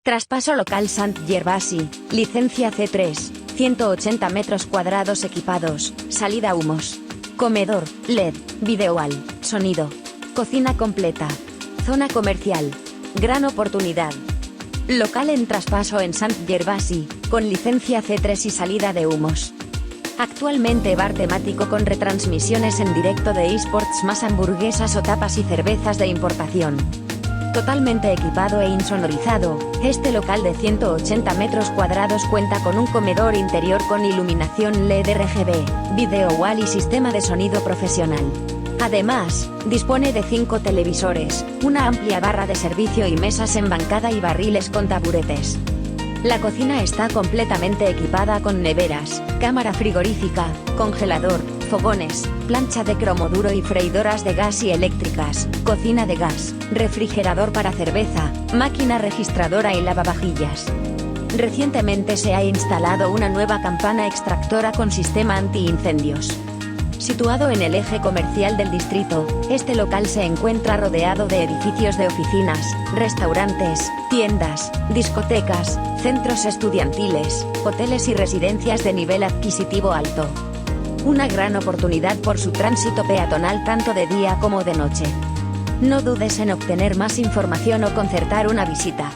Traspaso local Sant Gervasi, licencia C3, 180 metros cuadrados equipados, salida humos. Comedor, LED, video wall, sonido. Cocina completa. Zona comercial. Gran oportunidad. Local en traspaso en Sant Gervasi, con licencia C3 y salida de humos. Actualmente bar temático con retransmisiones en directo de eSports más hamburguesas o tapas y cervezas de importación. Totalmente equipado e insonorizado, este local de 180 metros cuadrados cuenta con un comedor interior con iluminación LED RGB, video wall y sistema de sonido profesional. Además, dispone de 5 televisores, una amplia barra de servicio y mesas en bancada y barriles con taburetes. La cocina está completamente equipada con neveras, cámara frigorífica, congelador, fogones, plancha de cromoduro y freidoras de gas y eléctricas, cocina de gas, refrigerador para cerveza, máquina registradora y lavavajillas. Recientemente se ha instalado una nueva campana extractora con sistema antiincendios. Situado en el eje comercial del distrito, este local se encuentra rodeado de edificios de oficinas, restaurantes, tiendas, discotecas, centros estudiantiles, hoteles y residencias de nivel adquisitivo alto. Una gran oportunidad por su tránsito peatonal tanto de día como de noche. No dudes en obtener más información o concertar una visita.